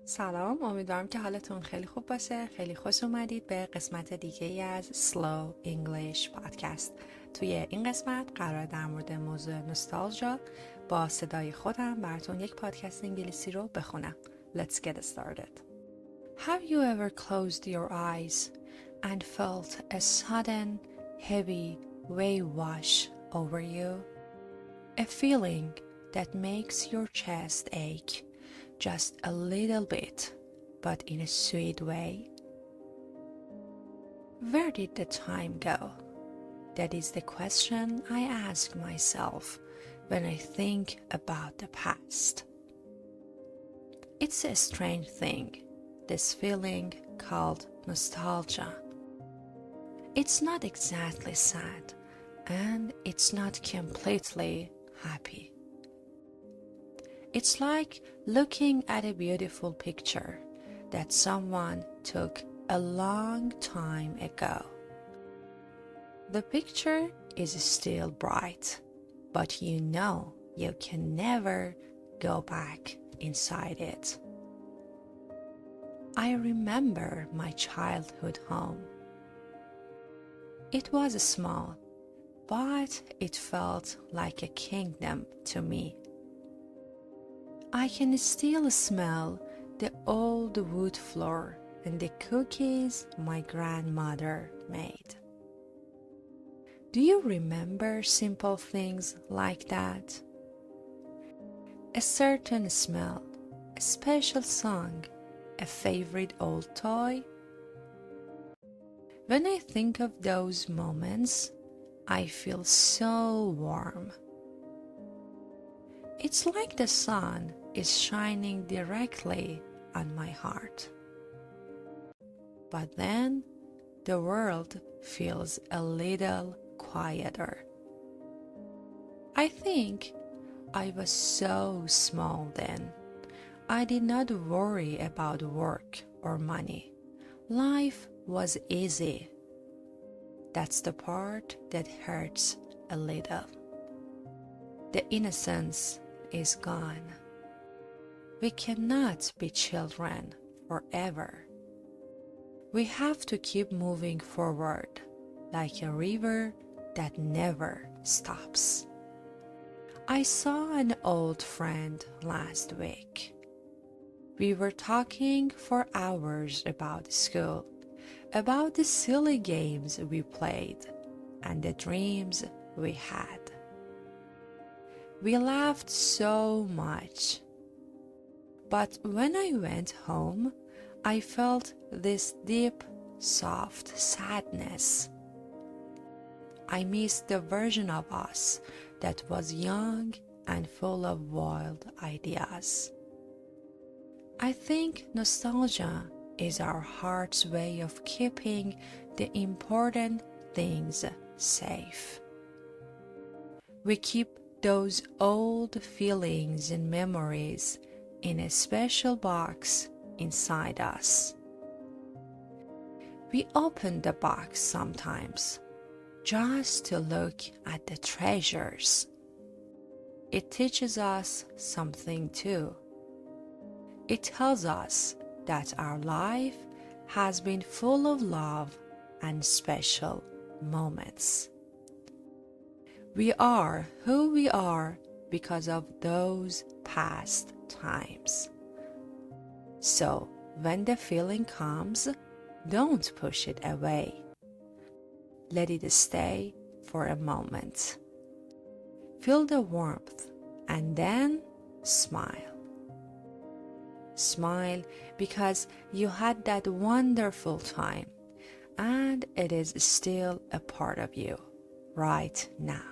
سلام، امیدوارم که حالتون خیلی خوب باشه. خیلی خوش اومدید به قسمت دیگه ای از Slow English پادکست. توی این قسمت قرار در مورد موضوع نوستالژیا با صدای خودم براتون یک پادکست انگلیسی رو بخونم. Let's get started. Have you ever closed your eyes and felt a sudden heavy wave wash over you? A feeling that makes your chest ache just a little bit, but in a sweet way? Where did the time go? That is the question I ask myself when I think about the past. It's a strange thing, this feeling called nostalgia. It's not exactly sad, and it's not completely happy. It's like looking at a beautiful picture that someone took a long time ago. The picture is still bright, but you know you can never go back inside it. I remember my childhood home. It was small, but it felt like a kingdom to me. I can still smell the old wood floor and the cookies my grandmother made. Do you remember simple things like that? A certain smell, a special song, a favorite old toy? When I think of those moments, I feel so warm. It's like the sun is shining directly on my heart. But then the world feels a little quieter. I think I was so small then. I did not worry about work or money. Life was easy. That's the part that hurts a little. The innocence is gone. We cannot be children forever. We have to keep moving forward like a river that never stops. I saw an old friend last week. We were talking for hours about school, about the silly games we played, and the dreams we had. We laughed so much. But when I went home, I felt this deep, soft sadness. I missed the version of us that was young and full of wild ideas. I think nostalgia is our heart's way of keeping the important things safe. We keep those old feelings and memories in a special box inside us. We open the box sometimes just to look at the treasures. It teaches us something too. It tells us that our life has been full of love and special moments. We are who we are because of those past times. So, when the feeling comes, don't push it away. Let it stay for a moment. Feel the warmth and then smile. Smile because you had that wonderful time and it is still a part of you right now.